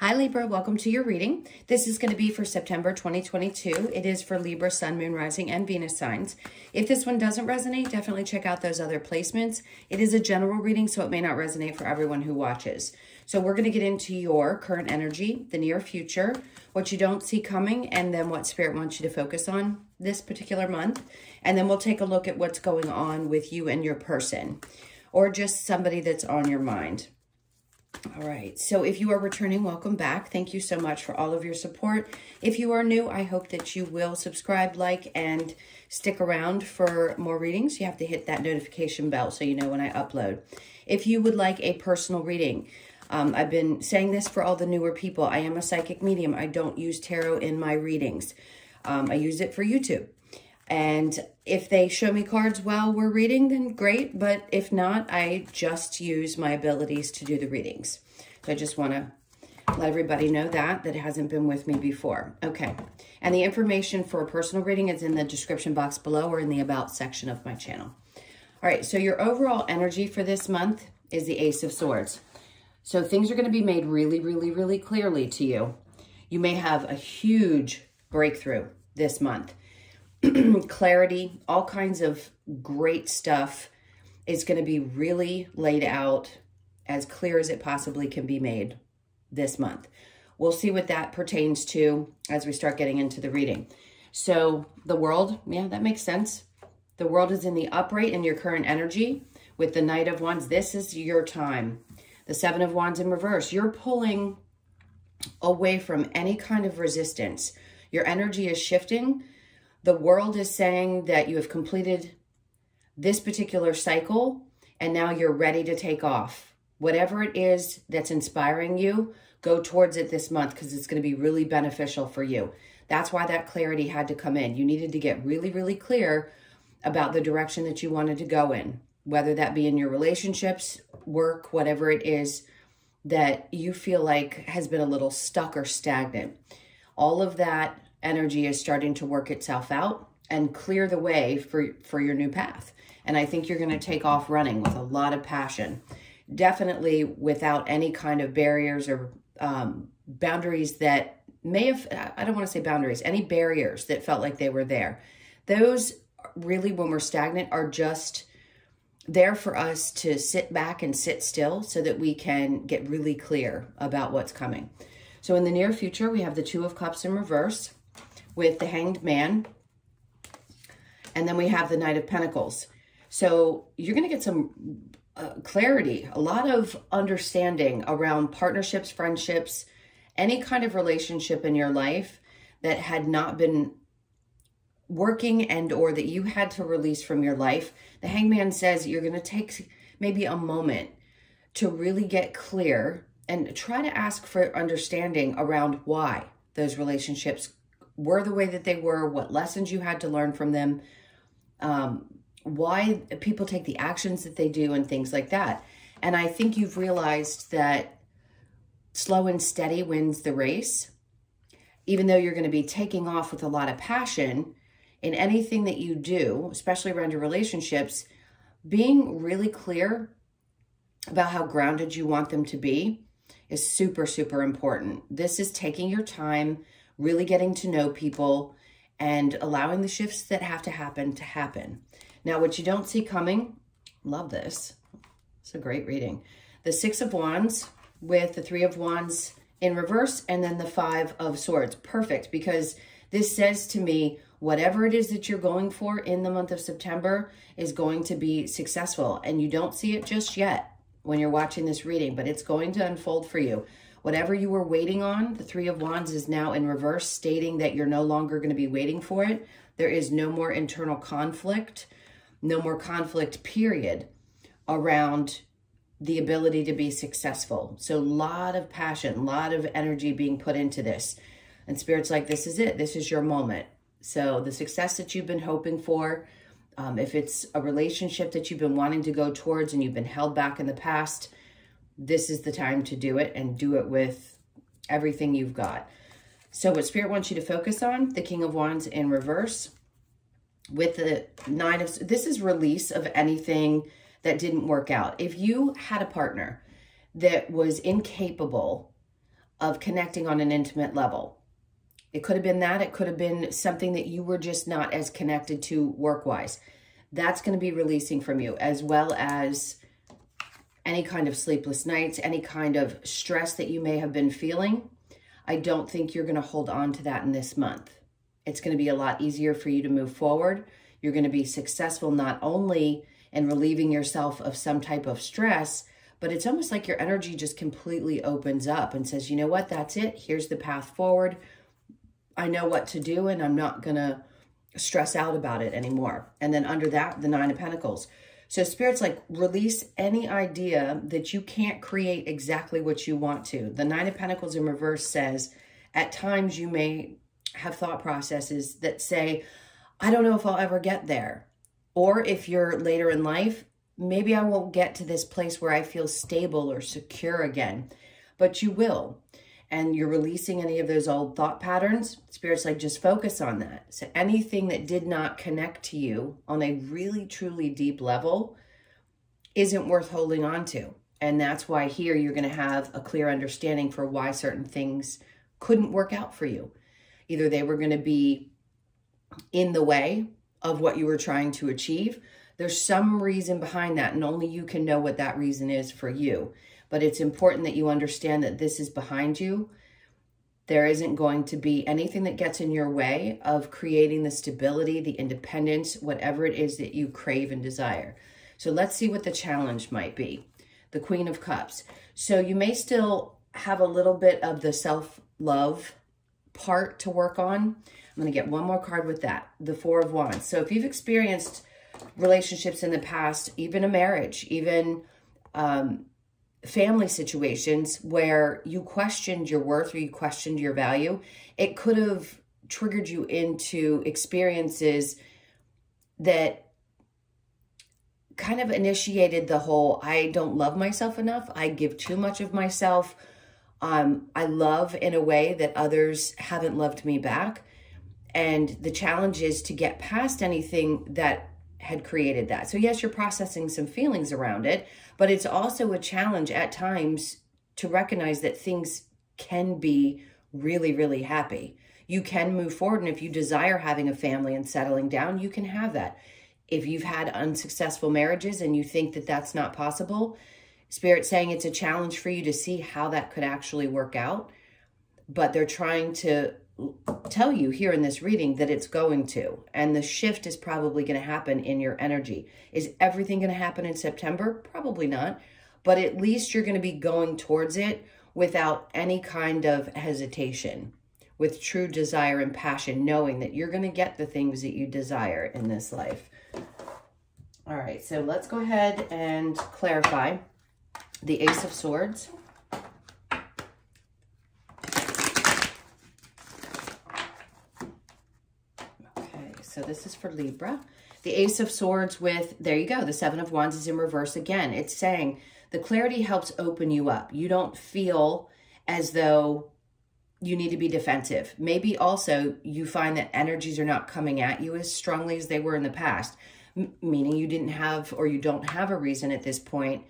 Hi Libra, welcome to your reading. This is going to be for September 2022. It is for Libra, Sun, Moon, Rising, and Venus signs. If this one doesn't resonate, definitely check out those other placements. It is a general reading, so it may not resonate for everyone who watches. So we're going to get into your current energy, the near future, what you don't see coming, and then what Spirit wants you to focus on this particular month. And then we'll take a look at what's going on with you and your person, or just somebody that's on your mind. All right, so if you are returning, welcome back. Thank you so much for all of your support. If you are new, I hope that you will subscribe, like, and stick around for more readings. You have to hit that notification bell so you know when I upload. If you would like a personal reading, I've been saying this for all the newer people. I am a psychic medium. I don't use tarot in my readings. I use it for YouTube. And if they show me cards while we're reading, then great. But if not, I just use my abilities to do the readings. So I just want to let everybody know that hasn't been with me before. Okay. And the information for a personal reading is in the description box below or in the About section of my channel. All right. So your overall energy for this month is the Ace of Swords. So things are going to be made really, really, really clearly to you. You may have a huge breakthrough this month. Clarity, all kinds of great stuff is going to be really laid out as clear as it possibly can be made this month. We'll see what that pertains to as we start getting into the reading. So the world, yeah, that makes sense. The world is in the upright in your current energy with the Knight of Wands. This is your time. The Seven of Wands in reverse. You're pulling away from any kind of resistance. Your energy is shifting. The world is saying that you have completed this particular cycle and now you're ready to take off. Whatever it is that's inspiring you, go towards it this month because it's going to be really beneficial for you. That's why that clarity had to come in. You needed to get really, really clear about the direction that you wanted to go in, whether that be in your relationships, work, whatever it is that you feel like has been a little stuck or stagnant. All of that energy is starting to work itself out and clear the way for your new path. And I think you're going to take off running with a lot of passion, definitely without any kind of barriers or boundaries that may have, I don't want to say boundaries, any barriers that felt like they were there. Those really, when we're stagnant, are just there for us to sit back and sit still so that we can get really clear about what's coming. So in the near future, we have the Two of Cups in reverse with the Hanged Man. And then we have the Knight of Pentacles. So you're going to get some clarity, a lot of understanding around partnerships, friendships, any kind of relationship in your life that had not been working and or that you had to release from your life. The Hanged Man says you're going to take maybe a moment to really get clear and try to ask for understanding around why those relationships were the way that they were, what lessons you had to learn from them, why people take the actions that they do and things like that. And I think you've realized that slow and steady wins the race. Even though you're going to be taking off with a lot of passion in anything that you do, especially around your relationships, being really clear about how grounded you want them to be is super, super important. This is taking your time, really getting to know people and allowing the shifts that have to happen. Now, what you don't see coming, love this. It's a great reading. The Six of Wands with the Three of Wands in reverse and then the Five of Swords. Perfect, because this says to me, whatever it is that you're going for in the month of September is going to be successful. And you don't see it just yet when you're watching this reading, but it's going to unfold for you. Whatever you were waiting on, the Three of Wands is now in reverse, stating that you're no longer going to be waiting for it. There is no more internal conflict, no more conflict, period, around the ability to be successful. So a lot of passion, a lot of energy being put into this. And Spirit's like, this is it. This is your moment. So the success that you've been hoping for, if it's a relationship that you've been wanting to go towards and you've been held back in the past, this is the time to do it and do it with everything you've got. So what Spirit wants you to focus on, the King of Wands in reverse with the Nine of, this is release of anything that didn't work out. If you had a partner that was incapable of connecting on an intimate level. It could have been that. It could have been something that you were just not as connected to work-wise. That's going to be releasing from you, as well as any kind of sleepless nights, any kind of stress that you may have been feeling. I don't think you're going to hold on to that in this month. It's going to be a lot easier for you to move forward. You're going to be successful not only in relieving yourself of some type of stress, but it's almost like your energy just completely opens up and says, you know what, that's it. Here's the path forward. I know what to do, and I'm not going to stress out about it anymore. And then under that, the Nine of Pentacles. So Spirit's like, release any idea that you can't create exactly what you want to. The Nine of Pentacles in reverse says, at times you may have thought processes that say, I don't know if I'll ever get there. Or if you're later in life, maybe I won't get to this place where I feel stable or secure again, but you will. And you're releasing any of those old thought patterns. Spirit's like, just focus on that. So anything that did not connect to you on a really, truly deep level isn't worth holding on to. And that's why here you're going to have a clear understanding for why certain things couldn't work out for you. Either they were going to be in the way of what you were trying to achieve. There's some reason behind that, and only you can know what that reason is for you. But it's important that you understand that this is behind you. There isn't going to be anything that gets in your way of creating the stability, the independence, whatever it is that you crave and desire. So let's see what the challenge might be. The Queen of Cups. So you may still have a little bit of the self-love part to work on. I'm going to get one more card with that. The Four of Wands. So if you've experienced relationships in the past, even a marriage, even family situations where you questioned your worth or you questioned your value, it could have triggered you into experiences that kind of initiated the whole, I don't love myself enough. I give too much of myself. I love in a way that others haven't loved me back. And the challenge is to get past anything that had created that. So yes, you're processing some feelings around it, but it's also a challenge at times to recognize that things can be really, really happy. You can move forward. And if you desire having a family and settling down, you can have that. If you've had unsuccessful marriages and you think that that's not possible, Spirit's saying it's a challenge for you to see how that could actually work out. But they're trying to tell you here in this reading that it's going to. And the shift is probably going to happen in your energy. Is everything going to happen in September? Probably not. But at least you're going to be going towards it without any kind of hesitation, with true desire and passion, knowing that you're going to get the things that you desire in this life. All right, so let's go ahead and clarify the Ace of Swords. Okay, so this is for Libra. The Ace of Swords with, there you go, the Seven of Wands is in reverse again. It's saying the clarity helps open you up. You don't feel as though you need to be defensive. Maybe also you find that energies are not coming at you as strongly as they were in the past, meaning you didn't have, or you don't have a reason at this point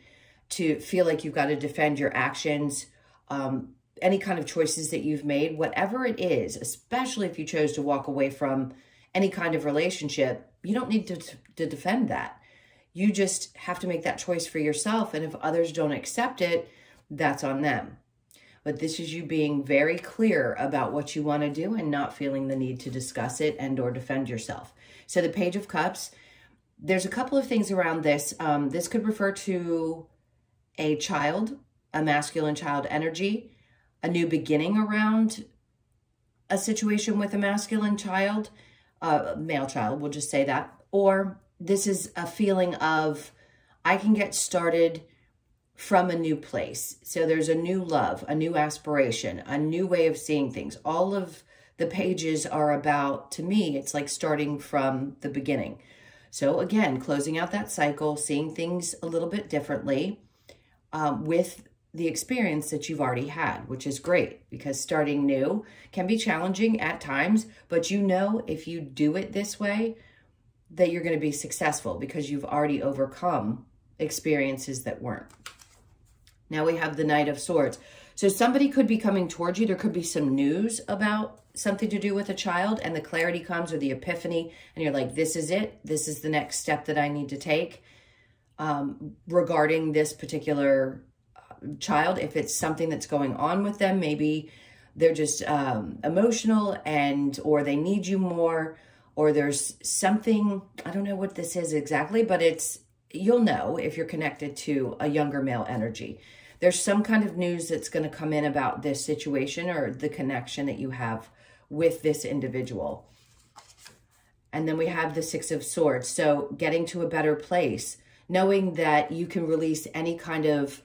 to feel like you've got to defend your actions, any kind of choices that you've made, whatever it is, especially if you chose to walk away from any kind of relationship, you don't need to defend that. You just have to make that choice for yourself. And if others don't accept it, that's on them. But this is you being very clear about what you want to do and not feeling the need to discuss it and or defend yourself. So the Page of Cups, there's a couple of things around this. This could refer to a child, a masculine child energy, a new beginning around a situation with a masculine child, male child, we'll just say that. Or this is a feeling of, I can get started from a new place. So there's a new love, a new aspiration, a new way of seeing things. All of the pages are about, to me, it's like starting from the beginning. So again, closing out that cycle, seeing things a little bit differently with the experience that you've already had, which is great, because starting new can be challenging at times, but you know if you do it this way, that you're going to be successful because you've already overcome experiences that weren't. Now we have the Knight of Swords. So somebody could be coming towards you. There could be some news about something to do with a child, and the clarity comes, or the epiphany, and you're like, this is it. This is the next step that I need to take regarding this particular child. If it's something that's going on with them, maybe they're just emotional, or they need you more, or there's something, I don't know what this is exactly, but you'll know if you're connected to a younger male energy. There's some kind of news that's going to come in about this situation or the connection that you have with this individual. And then we have the Six of Swords. So getting to a better place, knowing that you can release any kind of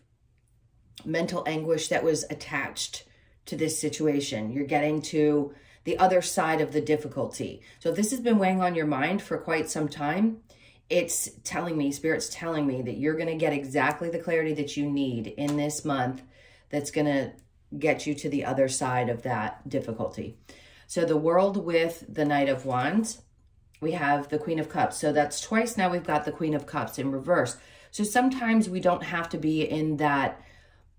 mental anguish that was attached to this situation. You're getting to the other side of the difficulty. So if this has been weighing on your mind for quite some time, it's telling me, Spirit's telling me that you're going to get exactly the clarity that you need in this month that's going to get you to the other side of that difficulty. So the World with the Knight of Wands, we have the Queen of Cups. So that's twice now we've got the Queen of Cups in reverse. So sometimes we don't have to be in that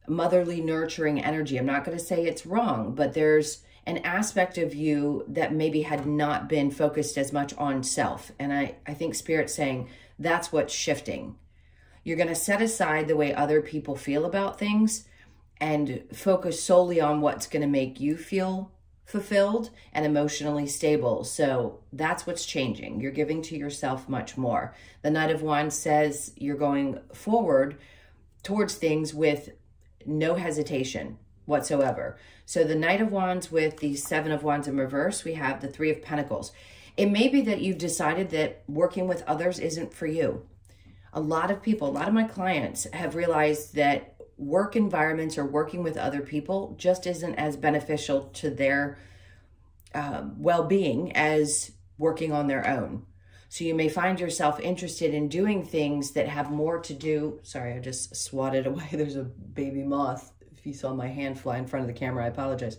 motherly, nurturing energy. I'm not going to say it's wrong, but there's an aspect of you that maybe had not been focused as much on self. And I think Spirit's saying that's what's shifting. You're going to set aside the way other people feel about things and focus solely on what's going to make you feel fulfilled and emotionally stable. So that's what's changing. You're giving to yourself much more. The Knight of Wands says you're going forward towards things with no hesitation whatsoever. So the Knight of Wands with the Seven of Wands in reverse, we have the Three of Pentacles. It may be that you've decided that working with others isn't for you. A lot of people, a lot of my clients have realized that work environments or working with other people just isn't as beneficial to their well-being as working on their own. So you may find yourself interested in doing things that have more to do. Sorry, I just swatted away. There's a baby moth. If you saw my hand fly in front of the camera, I apologize.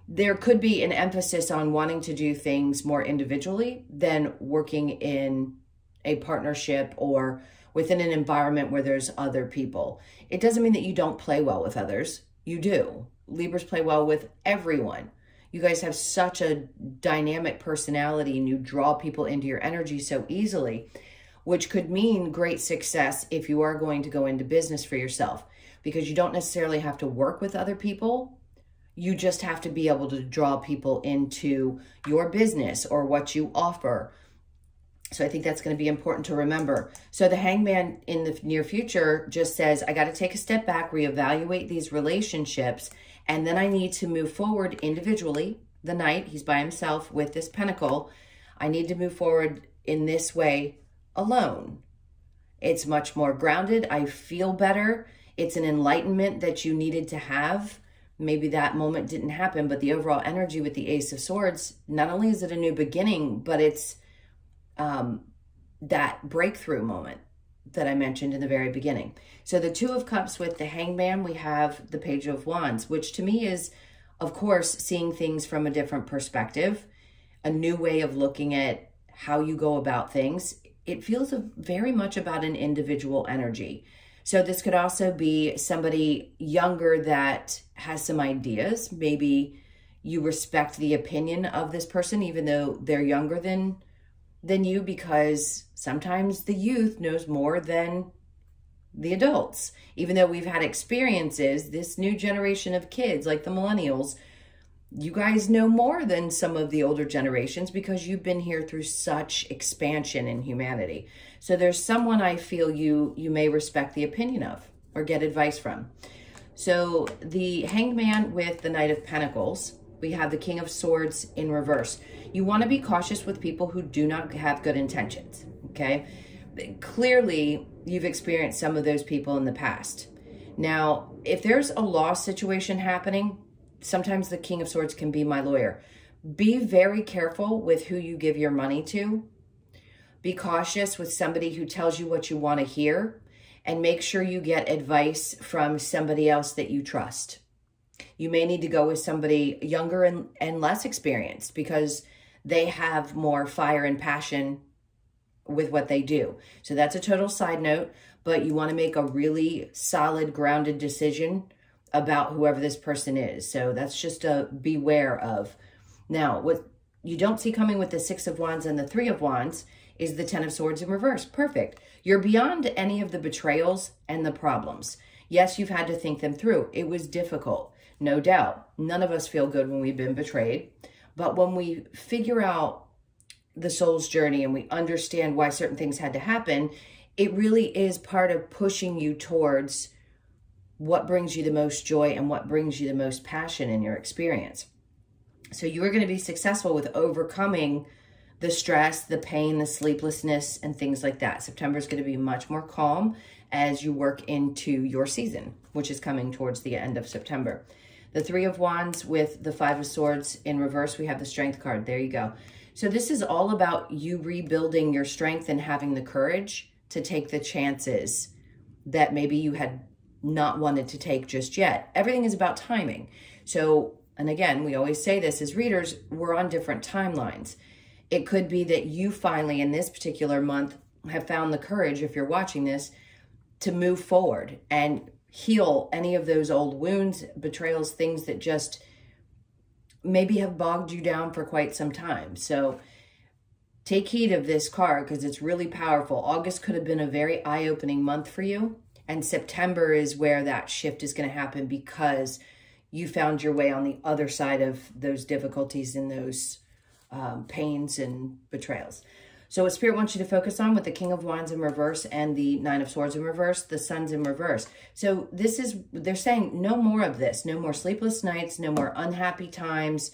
There could be an emphasis on wanting to do things more individually than working in a partnership or within an environment where there's other people. It doesn't mean that you don't play well with others. You do. Libras play well with everyone. You guys have such a dynamic personality and you draw people into your energy so easily, which could mean great success if you are going to go into business for yourself, because you don't necessarily have to work with other people. You just have to be able to draw people into your business or what you offer. So I think that's going to be important to remember. So the Hangman in the near future just says, I got to take a step back, reevaluate these relationships, and then I need to move forward individually. The Knight, he's by himself with this Pentacle. I need to move forward in this way alone. It's much more grounded. I feel better. It's an enlightenment that you needed to have. Maybe that moment didn't happen, but the overall energy with the Ace of Swords, not only is it a new beginning, but it's that breakthrough moment that I mentioned in the very beginning. So the Two of Cups with the Hangman, we have the Page of Wands, which to me is, of course, seeing things from a different perspective, a new way of looking at how you go about things. It feels very much about an individual energy. So this could also be somebody younger that has some ideas. Maybe you respect the opinion of this person, even though they're younger than you, because sometimes the youth knows more than the adults. Even though we've had experiences, this new generation of kids, like the millennials, you guys know more than some of the older generations because you've been here through such expansion in humanity. So there's someone I feel you may respect the opinion of or get advice from. So the Hangman with the Knight of Pentacles, we have the King of Swords in reverse. You want to be cautious with people who do not have good intentions, okay? Clearly, you've experienced some of those people in the past. Now, if there's a loss situation happening, sometimes the King of Swords can be my lawyer. Be very careful with who you give your money to. Be cautious with somebody who tells you what you want to hear, and make sure you get advice from somebody else that you trust. You may need to go with somebody younger and less experienced because they have more fire and passion with what they do. So that's a total side note, but you want to make a really solid, grounded decision about whoever this person is. So that's just a beware of. Now, what you don't see coming with the Six of Wands and the Three of Wands is the Ten of Swords in reverse. Perfect. You're beyond any of the betrayals and the problems. Yes, you've had to think them through. It was difficult, no doubt. None of us feel good when we've been betrayed. But when we figure out the soul's journey and we understand why certain things had to happen, it really is part of pushing you towards what brings you the most joy and what brings you the most passion in your experience. So you are going to be successful with overcoming the stress, the pain, the sleeplessness, and things like that. September is going to be much more calm as you work into your season, which is coming towards the end of September. The Three of Wands with the Five of Swords in reverse, we have the Strength card. There you go. So this is all about you rebuilding your strength and having the courage to take the chances that maybe you had not wanted to take just yet. Everything is about timing. So, and again, we always say this as readers, we're on different timelines. It could be that you finally in this particular month have found the courage, if you're watching this, to move forward and heal any of those old wounds, betrayals, things that just maybe have bogged you down for quite some time. So take heed of this card because it's really powerful. August could have been a very eye-opening month for you. And September is where that shift is going to happen because you found your way on the other side of those difficulties and those pains and betrayals. So what Spirit wants you to focus on with the King of Wands in reverse and the Nine of Swords in reverse, the Sun's in reverse. So this is, they're saying no more of this, no more sleepless nights, no more unhappy times,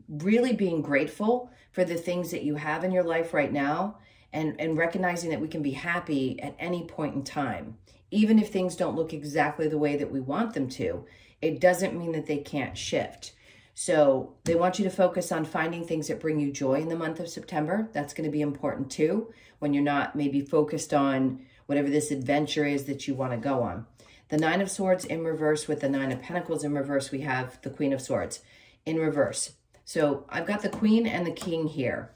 really being grateful for the things that you have in your life right now and recognizing that we can be happy at any point in time. Even if things don't look exactly the way that we want them to, it doesn't mean that they can't shift. So they want you to focus on finding things that bring you joy in the month of September. That's going to be important too, when you're not maybe focused on whatever this adventure is that you want to go on. The Nine of Swords in reverse with the Nine of Pentacles in reverse, we have the Queen of Swords in reverse. So I've got the Queen and the King here.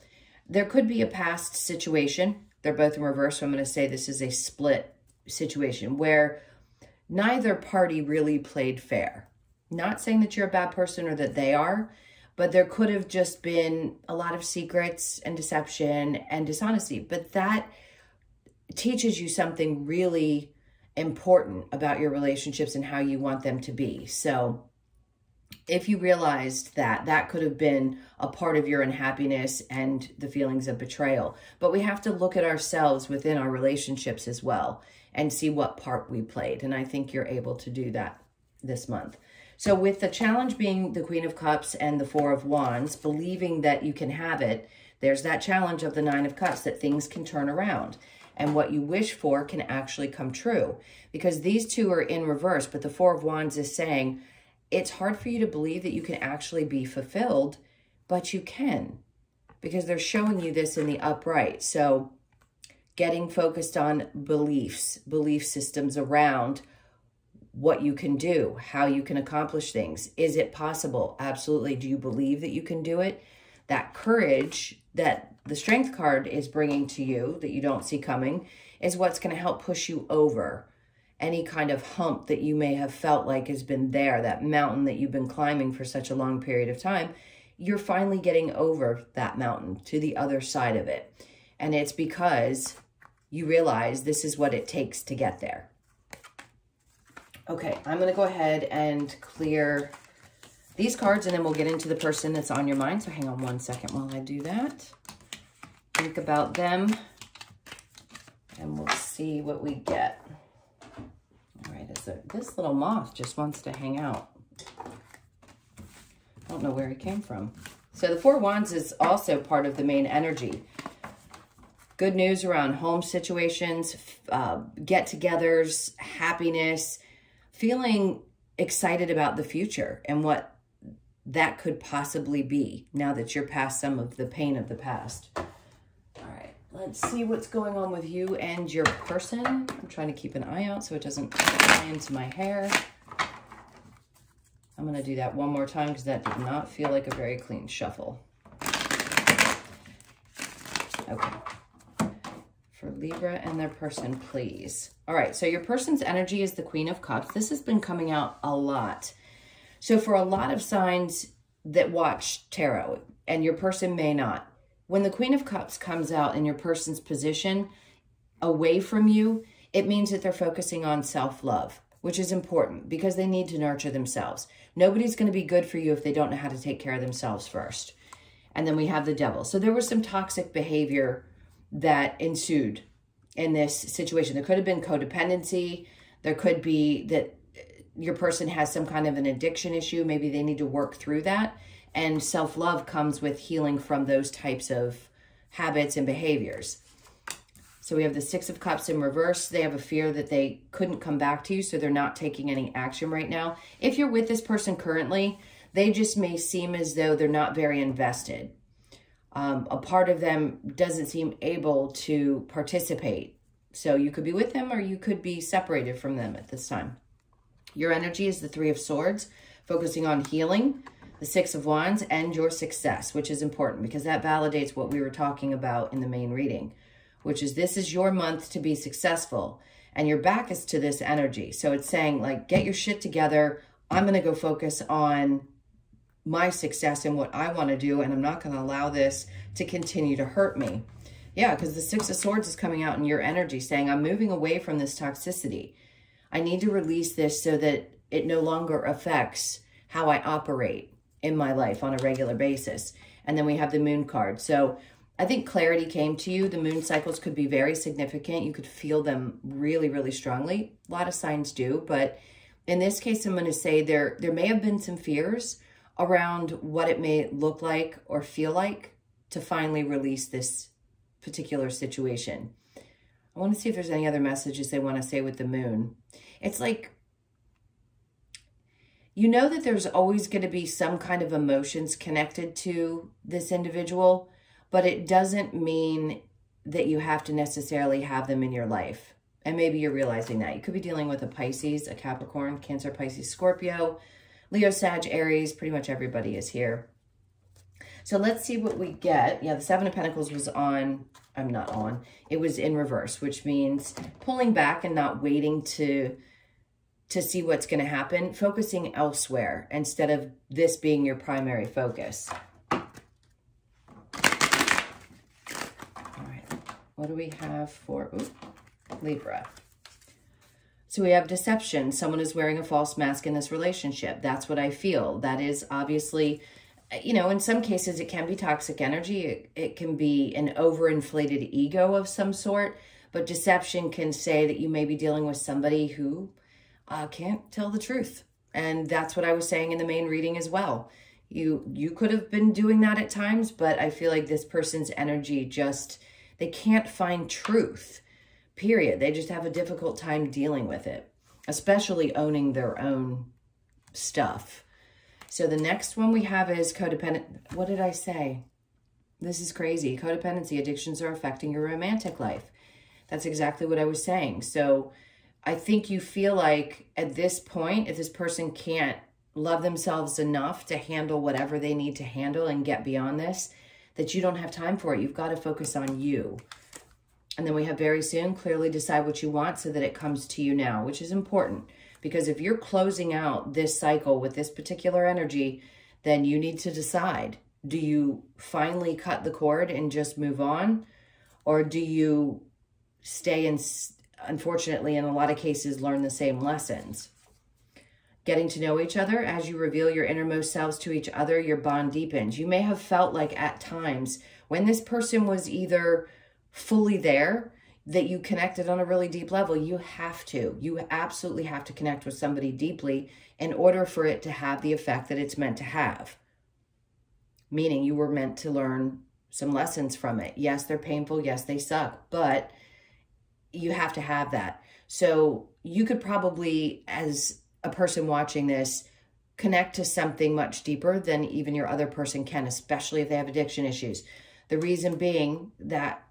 There could be a past situation. They're both in reverse, so I'm going to say this is a split situation where neither party really played fair. Not saying that you're a bad person or that they are, but there could have just been a lot of secrets and deception and dishonesty. But that teaches you something really important about your relationships and how you want them to be. So if you realized that, that could have been a part of your unhappiness and the feelings of betrayal. But we have to look at ourselves within our relationships as well and see what part we played. And I think you're able to do that this month. So with the challenge being the Queen of Cups and the Four of Wands, believing that you can have it, there's that challenge of the Nine of Cups, that things can turn around. And what you wish for can actually come true. Because these two are in reverse, but the Four of Wands is saying, it's hard for you to believe that you can actually be fulfilled, but you can. Because they're showing you this in the upright. So getting focused on beliefs, belief systems around what you can do, how you can accomplish things. Is it possible? Absolutely. Do you believe that you can do it? That courage that the Strength card is bringing to you that you don't see coming is what's going to help push you over any kind of hump that you may have felt like has been there, that mountain that you've been climbing for such a long period of time. You're finally getting over that mountain to the other side of it. And it's because you realize this is what it takes to get there. Okay, I'm going to go ahead and clear these cards, and then we'll get into the person that's on your mind. So hang on one second while I do that. Think about them, and we'll see what we get. All right, this little moth just wants to hang out. I don't know where he came from. So the Four of Wands is also part of the main energy. Good news around home situations, get-togethers, happiness, feeling excited about the future and what that could possibly be now that you're past some of the pain of the past. All right, let's see what's going on with you and your person. I'm trying to keep an eye out so it doesn't fly into my hair. I'm going to do that one more time because that did not feel like a very clean shuffle. Okay. for Libra and their person, please. All right, so your person's energy is the Queen of Cups. This has been coming out a lot. So for a lot of signs that watch tarot, and your person may not, when the Queen of Cups comes out in your person's position away from you, it means that they're focusing on self-love, which is important because they need to nurture themselves. Nobody's going to be good for you if they don't know how to take care of themselves first. And then we have the Devil. So there was some toxic behavior that ensued in this situation. There could have been codependency. There could be that your person has some kind of an addiction issue. Maybe they need to work through that. And self-love comes with healing from those types of habits and behaviors. So we have the Six of Cups in reverse. They have a fear that they couldn't come back to you, so they're not taking any action right now. If you're with this person currently, they just may seem as though they're not very invested. A part of them doesn't seem able to participate. So you could be with them or you could be separated from them at this time. Your energy is the Three of Swords, focusing on healing, the Six of Wands, and your success, which is important because that validates what we were talking about in the main reading, which is this is your month to be successful. And your back is to this energy. So it's saying, like, get your shit together. I'm going to go focus on my success and what I want to do, and I'm not going to allow this to continue to hurt me. Yeah, because the Six of Swords is coming out in your energy saying, I'm moving away from this toxicity. I need to release this so that it no longer affects how I operate in my life on a regular basis. And then we have the Moon card. So I think clarity came to you. The moon cycles could be very significant. You could feel them really, really strongly. A lot of signs do. But in this case, I'm going to say there may have been some fears around what it may look like or feel like to finally release this particular situation. I want to see if there's any other messages they want to say with the moon. It's like, you know that there's always going to be some kind of emotions connected to this individual, but it doesn't mean that you have to necessarily have them in your life. And maybe you're realizing that. You could be dealing with a Pisces, a Capricorn, Cancer, Pisces, Scorpio, Leo, Sag, Aries. Pretty much everybody is here. So let's see what we get. Yeah, the Seven of Pentacles was on. I'm not on. It was in reverse, which means pulling back and not waiting to see what's going to happen. Focusing elsewhere instead of this being your primary focus. All right. What do we have for Libra? So we have deception. Someone is wearing a false mask in this relationship. That's what I feel. That is obviously, you know, in some cases it can be toxic energy. It can be an overinflated ego of some sort. But deception can say that you may be dealing with somebody who can't tell the truth. And that's what I was saying in the main reading as well. You could have been doing that at times, but I feel like this person's energy just, they can't find truth. Period. They just have a difficult time dealing with it, especially owning their own stuff. So the next one we have is codependent. What did I say? This is crazy. Codependency addictions are affecting your romantic life. That's exactly what I was saying. So I think you feel like at this point, if this person can't love themselves enough to handle whatever they need to handle and get beyond this, that you don't have time for it. You've got to focus on you. And then we have very soon, clearly decide what you want so that it comes to you now, which is important. Because if you're closing out this cycle with this particular energy, then you need to decide. Do you finally cut the cord and just move on? Or do you stay and, unfortunately, in a lot of cases, learn the same lessons? Getting to know each other, as you reveal your innermost selves to each other, your bond deepens. You may have felt like at times when this person was either fully there, that you connected on a really deep level. You absolutely have to connect with somebody deeply in order for it to have the effect that it's meant to have. Meaning you were meant to learn some lessons from it. Yes, they're painful. Yes, they suck, but you have to have that. So you could probably, as a person watching this, connect to something much deeper than even your other person can, especially if they have addiction issues. The reason being that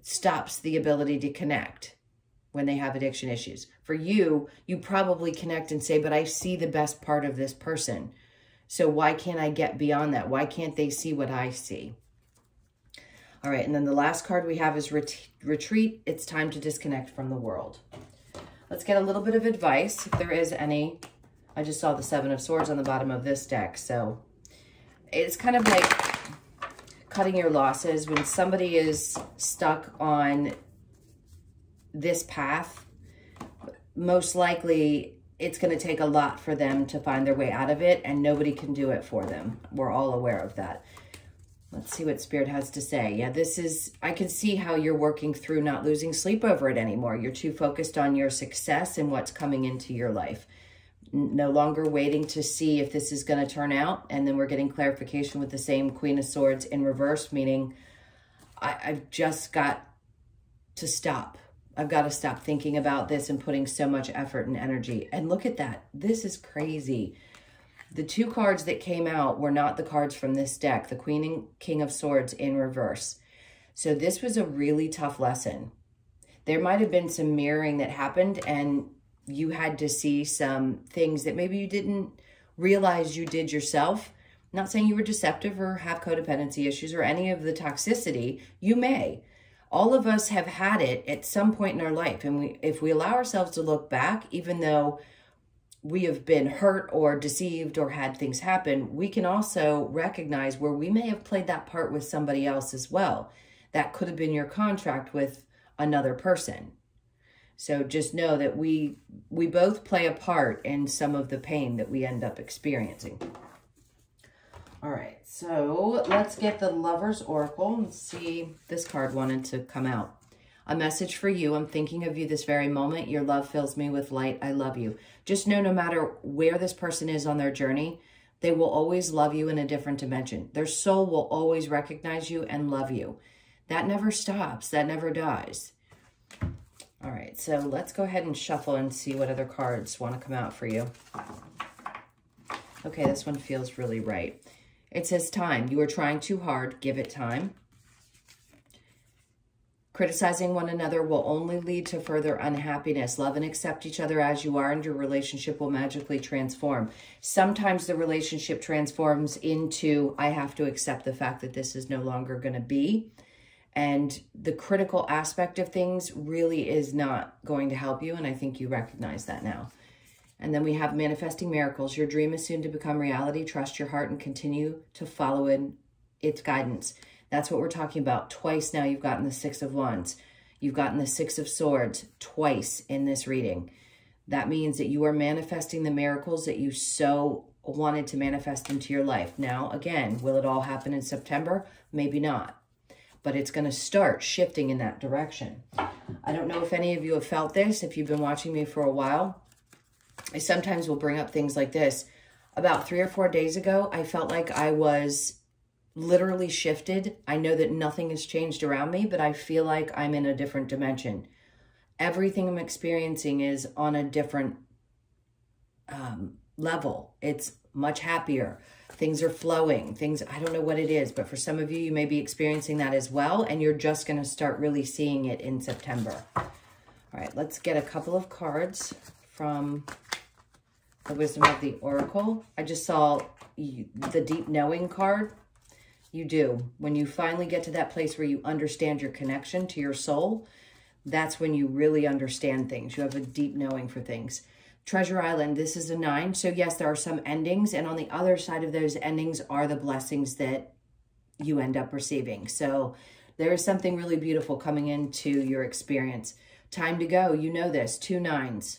stops the ability to connect when they have addiction issues. For you, you probably connect and say, but I see the best part of this person. So why can't I get beyond that? Why can't they see what I see? All right, and then the last card we have is retreat. It's time to disconnect from the world. Let's get a little bit of advice, if there is any. I just saw the Seven of Swords on the bottom of this deck, so it's kind of like cutting your losses. When somebody is stuck on this path, most likely it's going to take a lot for them to find their way out of it, and nobody can do it for them. We're all aware of that. Let's see what Spirit has to say. Yeah, this is, I can see how you're working through not losing sleep over it anymore. You're too focused on your success and what's coming into your life. No longer waiting to see if this is going to turn out. And then we're getting clarification with the same Queen of Swords in reverse, meaning I've just got to stop. I've got to stop thinking about this and putting so much effort and energy. And look at that. This is crazy. The two cards that came out were not the cards from this deck, the Queen and King of Swords in reverse. So this was a really tough lesson. There might have been some mirroring that happened, and you had to see some things that maybe you didn't realize you did yourself. I'm not saying you were deceptive or have codependency issues or any of the toxicity. You may. All of us have had it at some point in our life. And if we allow ourselves to look back, even though we have been hurt or deceived or had things happen, we can also recognize where we may have played that part with somebody else as well. That could have been your contract with another person. So just know that we both play a part in some of the pain that we end up experiencing. All right, so let's get the Lover's Oracle and see. This card wanted to come out. A message for you. I'm thinking of you this very moment. Your love fills me with light. I love you. Just know no matter where this person is on their journey, they will always love you in a different dimension. Their soul will always recognize you and love you. That never stops. That never dies. All right, so let's go ahead and shuffle and see what other cards want to come out for you. Okay, this one feels really right. It says time. You are trying too hard. Give it time. Criticizing one another will only lead to further unhappiness. Love and accept each other as you are, and your relationship will magically transform. Sometimes the relationship transforms into, I have to accept the fact that this is no longer going to be. And the critical aspect of things really is not going to help you, and I think you recognize that now. And then we have manifesting miracles. Your dream is soon to become reality. Trust your heart and continue to follow in its guidance. That's what we're talking about. Twice now you've gotten the Six of Wands. You've gotten the Six of Swords twice in this reading. That means that you are manifesting the miracles that you so wanted to manifest into your life. Now, again, will it all happen in September? Maybe not. But it's going to start shifting in that direction. I don't know if any of you have felt this. If you've been watching me for a while, I sometimes will bring up things like this. About 3 or 4 days ago, I felt like I was literally shifted. I know that nothing has changed around me, but I feel like I'm in a different dimension. Everything I'm experiencing is on a different level. It's much happier. Things are flowing. I don't know what it is, but for some of you, you may be experiencing that as well, and you're just going to start really seeing it in September. All right, let's get a couple of cards from the Wisdom of the Oracle. I just saw the Deep Knowing card. You do. When you finally get to that place where you understand your connection to your soul, that's when you really understand things. You have a deep knowing for things. Treasure Island, this is a 9. So yes, there are some endings, and on the other side of those endings are the blessings that you end up receiving. So there is something really beautiful coming into your experience. Time to go. You know this. 2 9s.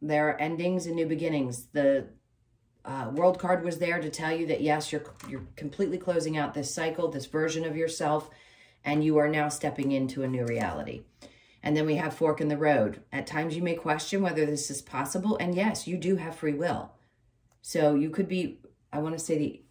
There are endings and new beginnings. The World card was there to tell you that, yes, you're completely closing out this cycle, this version of yourself, and you are now stepping into a new reality. And then we have Fork in the Road. At times you may question whether this is possible, and yes, you do have free will. So you could be, I want to say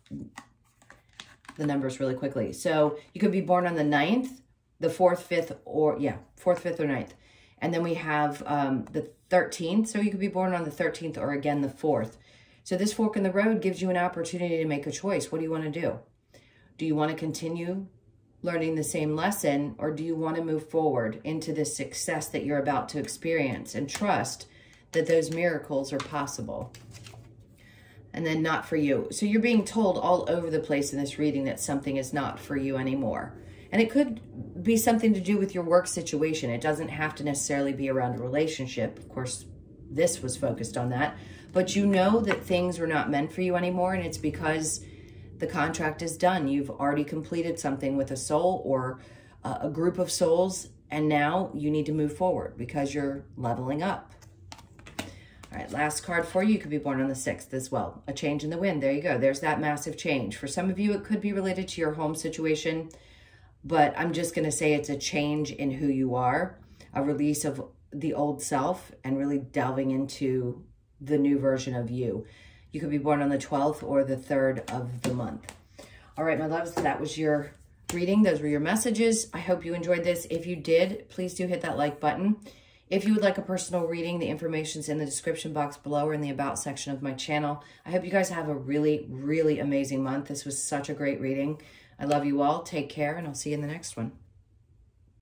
the numbers really quickly. So you could be born on the 9th, the 4th, 5th, or 4th, 5th, or 9th. And then we have the 13th, so you could be born on the 13th or again the 4th. So this Fork in the Road gives you an opportunity to make a choice. What do you want to do? Do you want to continue learning the same lesson, or do you want to move forward into this success that you're about to experience and trust that those miracles are possible? And then not for you. So you're being told all over the place in this reading that something is not for you anymore. And it could be something to do with your work situation. It doesn't have to necessarily be around a relationship. Of course, this was focused on that. But you know that things were not meant for you anymore, and it's because the contract is done. You've already completed something with a soul or a group of souls, and now you need to move forward because you're leveling up. All right, last card for you. You could be born on the 6th as well. A change in the wind. There you go. There's that massive change. For some of you, it could be related to your home situation, but I'm just going to say it's a change in who you are, a release of the old self, and really delving into the new version of you. You could be born on the 12th or the 3rd of the month. All right, my loves, that was your reading. Those were your messages. I hope you enjoyed this. If you did, please do hit that like button. If you would like a personal reading, the information's in the description box below or in the About section of my channel. I hope you guys have a really, really amazing month. This was such a great reading. I love you all. Take care, and I'll see you in the next one.